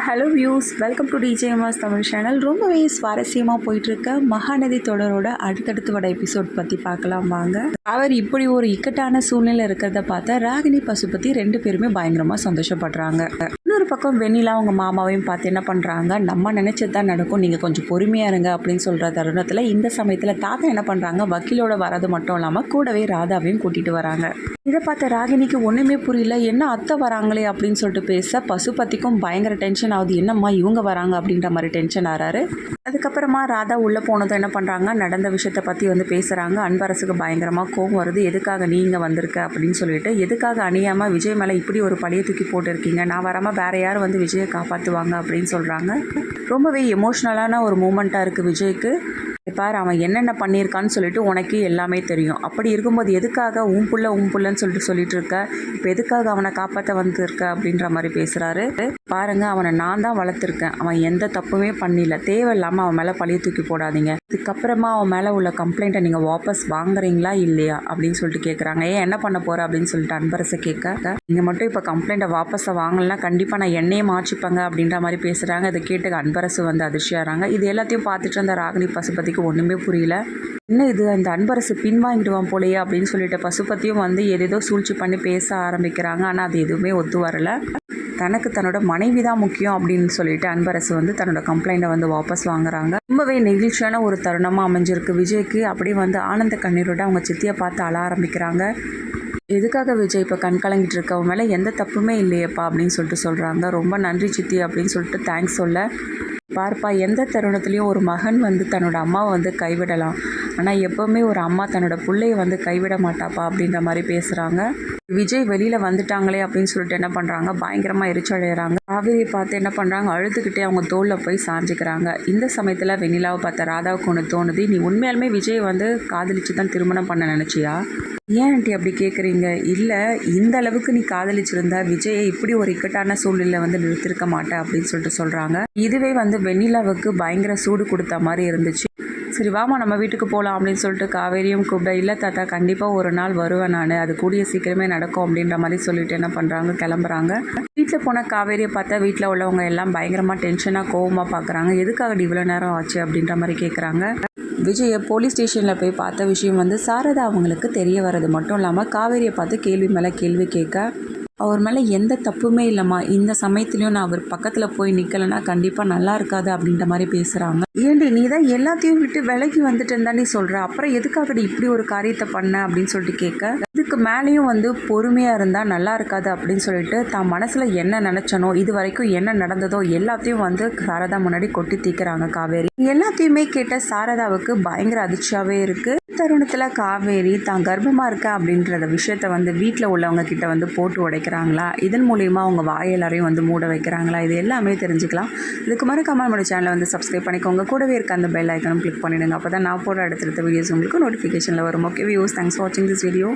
Hello views, welcome to TJMS Tamil channel. ரொம்பவே சுவாரஸ்யமாக போயிட்டுருக்க மகாநதி தொடரோட அடுத்தடுத்து வர எபிசோட் பற்றி பார்க்கலாம் வாங்க. அவர் இப்படி ஒரு இக்கட்டான சூழ்நிலை இருக்கிறத பார்த்தா ராகினி பசுபதி ரெண்டு பேருமே பயங்கரமாக சந்தோஷப்படுறாங்க. இன்னொரு பக்கம் வெண்ணிலா அவங்க மாமாவையும் பார்த்து என்ன பண்ணுறாங்க, நம்ம நினச்சது தான் நடக்கும், நீங்கள் கொஞ்சம் பொறுமையாக இருங்க அப்படின்னு சொல்கிற தருணத்தில் இந்த சமயத்தில் தாத்தா என்ன பண்ணுறாங்க, வக்கீலோட வரது மட்டும் இல்லாமல் கூடவே ராதாவையும் கூட்டிகிட்டு வராங்க. இதை பார்த்த ராகினிக்கு ஒன்றுமே புரியல, என்ன அத்தை வராங்களே அப்படின்னு சொல்லிட்டு பேச பசுபதிக்கும் பயங்கர டென்ஷன் ஆகுது. என்னம்மா இவங்க வராங்க அப்படின்ற மாதிரி டென்ஷன் ஆறாரு. அதுக்கப்புறமா ராதா உள்ளே போனதும் என்ன பண்ணுறாங்க, நடந்த விஷயத்தை பற்றி பேசுகிறாங்க. அன்பரசுக்கு பயங்கரமாக கோவம் வருது. எதுக்காக நீங்கள் வந்திருக்க அப்படின்னு சொல்லிட்டு, எதுக்காக அணியாமல் விஜய் மேலே இப்படி ஒரு பழைய தூக்கி போட்டிருக்கீங்க, நான் வராமல் வேறு யார் விஜயை காப்பாற்றுவாங்க அப்படின்னு சொல்கிறாங்க. ரொம்பவே எமோஷ்னலான ஒரு மூமெண்ட்டாக இருக்குது விஜய்க்கு. பார், அவன் என்னென்ன பண்ணியிருக்கான்னு சொல்லிட்டு உனக்கே எல்லாமே தெரியும். அப்படி இருக்கும்போது எதுக்காக உன் புள்ளன்னு சொல்லிட்டு இருக்க, இப்போ எதுக்காக அவனை காப்பாற்ற வந்திருக்க அப்படின்ற மாதிரி பேசுகிறாரு. பாருங்க, அவனை நான் தான் வளர்த்துருக்கேன், அவன் எந்த தப்புமே பண்ணல, தேவையில்லாமல் அவன் மேலே பழிய தூக்கி போடாதீங்க. இதுக்கப்புறமா அவன் மேலே உள்ள கம்ப்ளைண்ட்டை நீங்கள் வாபஸ் வாங்குறீங்களா இல்லையா அப்படின்னு சொல்லிட்டு கேட்குறாங்க. ஏன் என்ன பண்ண போகிற அப்படின்னு சொல்லிட்டு அன்பரசை கேட்க, நீங்கள் மட்டும் இப்போ கம்ப்ளைண்ட்டை வாபஸை வாங்கலைன்னா கண்டிப்பாக நான் என்னையே மாற்றிப்பேங்க அப்படின்ற மாதிரி பேசுகிறாங்க. இதை கேட்டு அன்பரசு அதிர்ச்சியாகிறாங்க. இது எல்லாத்தையும் பார்த்துட்டு இருந்த ராகினி பசுபதிக்கு ஒன்றுமே புரியல. இன்னும் இது அந்த அன்பரசு பின்வாங்கிடுவான் போலையே அப்படின்னு சொல்லிட்டு பசுபதியும் ஏதேதோ சூழ்ச்சி பண்ணி பேச ஆரம்பிக்கிறாங்க. ஆனால் அது எதுவுமே ஒத்து வரல. தனக்கு தன்னோட மனைவி தான் முக்கியம் அப்படின்னு சொல்லிட்டு அன்பரசு தன்னோட கம்ப்ளைண்ட்டை வாபஸ் வாங்குறாங்க. ரொம்பவே நெகிழ்ச்சியான ஒரு தருணமாக அமைஞ்சிருக்கு விஜய்க்கு. அப்படியே ஆனந்த கண்ணீரோட அவங்க சித்தியை பார்த்து அழ ஆரம்பிக்கிறாங்க. எதுக்காக விஜய் இப்போ கண் கலங்கிட்டு இருக்கவங்க மேலே எந்த தப்புமே இல்லையப்பா அப்படின்னு சொல்லிட்டு சொல்கிறாங்க. ரொம்ப நன்றி சித்தி அப்படின்னு சொல்லிட்டு தேங்க்ஸ் சொல்ல, பார்ப்பா, எந்த தருணத்துலேயும் ஒரு மகன் தன்னோட அம்மாவை கைவிடலாம், ஆனால் எப்போவுமே ஒரு அம்மா தன்னோட பிள்ளையை கைவிட மாட்டாப்பா அப்படின்ற மாதிரி பேசுகிறாங்க. விஜய் வெளியில் வந்துட்டாங்களே அப்படின்னு சொல்லிட்டு என்ன பண்ணுறாங்க, பயங்கரமாக எரிச்சடைகிறாங்க. காவேரியை பார்த்து என்ன பண்ணுறாங்க, அழுதுகிட்டே அவங்க தோளில் போய் சாஞ்சிக்கிறாங்க. இந்த சமயத்தில் வெண்ணிலாவை பார்த்த ராதாவுக்கு ஒன்று தோணுது, நீ உண்மையாலுமே விஜய் காதலிச்சு தான் திருமணம் பண்ண நினச்சியா? ஏன் ஆண்டி அப்படி கேட்குறீங்க? இல்லை, இந்த அளவுக்கு நீ காதலிச்சிருந்தா விஜயை இப்படி ஒரு இக்கட்டான சூழ்நிலை நிறுத்திருக்க மாட்டேன் அப்படின்னு சொல்லிட்டு சொல்கிறாங்க. இதுவே வெண்ணிலாவுக்கு பயங்கர சூடு கொடுத்த மாதிரி இருந்துச்சு. சரி வாமா நம்ம வீட்டுக்கு போகலாம் அப்படின்னு சொல்லிட்டு காவேரியும் கூப்பிட, இல்லை தாத்தா, கண்டிப்பாக ஒரு நாள் வருவேன் நான், அது கூடிய சீக்கிரமே நடக்கும் அப்படின்ற மாதிரி சொல்லிட்டு என்ன பண்ணுறாங்க, கிளம்புறாங்க. வீட்டில் போன காவேரியை பார்த்தா வீட்டில் உள்ளவங்க எல்லாம் பயங்கரமாக டென்ஷனாக கோவமாக பார்க்குறாங்க. எதுக்காக இவ்வளோ நேரம் ஆச்சு அப்படின்ற மாதிரி கேட்குறாங்க. விஜயை போலீஸ் ஸ்டேஷனில் போய் பார்த்த விஷயம் சாரதா அவங்களுக்கு தெரிய வர்றது மட்டும் இல்லாமல் காவேரியை பார்த்து கேள்வி மேலே கேள்வி கேட்க, அவர் மேலே எந்த தப்புமே இல்லைம்மா, இந்த சமயத்துலேயும் நான் அவர் பக்கத்தில் போய் நிற்கலைன்னா கண்டிப்பாக நல்லா இருக்காது அப்படின்ற மாதிரி பேசுகிறாங்க. ஏண்டி, நீ தான் எல்லாத்தையும் விட்டு விலகி வந்துட்டேன்னு தான் நீ சொல்கிற, அப்புறம் எதுக்காகடி இப்படி ஒரு காரியத்தை பண்ண அப்படின்னு சொல்லிட்டு கேட்க, இதுக்கு மேலேயும் பொறுமையாக இருந்தால் நல்லா இருக்காது அப்படின்னு சொல்லிட்டு தான் மனசில் என்ன நினச்சனோ, இது வரைக்கும் என்ன நடந்ததோ எல்லாத்தையும் சாரதா முன்னாடி கொட்டி தீக்கிறாங்க காவேரி. எல்லாத்தையுமே கேட்ட சாரதாவுக்கு பயங்கர அதிர்ச்சியாகவே இருக்குது. தருணத்தில் காவேரி தான் கர்ப்பமாக இருக்கா அப்படின்றத விஷயத்த வீட்டில் உள்ளவங்க கிட்ட போட்டு உடைக்கிறாங்களா, இதன் மூலிமா அவங்க வாயெல்லாரையும் மூட வைக்கிறாங்களா, இது எல்லாமே தெரிஞ்சுக்கலாம். இதுக்கு மறக்காம நம்மளோட சேனலை சப்ஸ்கிரைப் பண்ணிக்கோங்க. கூடவே இருக்க அந்த பெல் ஐக்கனும் கிளிக் பண்ணிவிடுங்க. அப்போ தான் நான் போடுற அடுத்தடுத்த வீடியோஸ் உங்களுக்கு நோட்டிஃபிகேஷனில் வரும். ஓகே வியூஸ், தேங்க்ஸ் ஃபார் வாட்சிங் திஸ் வீடியோ.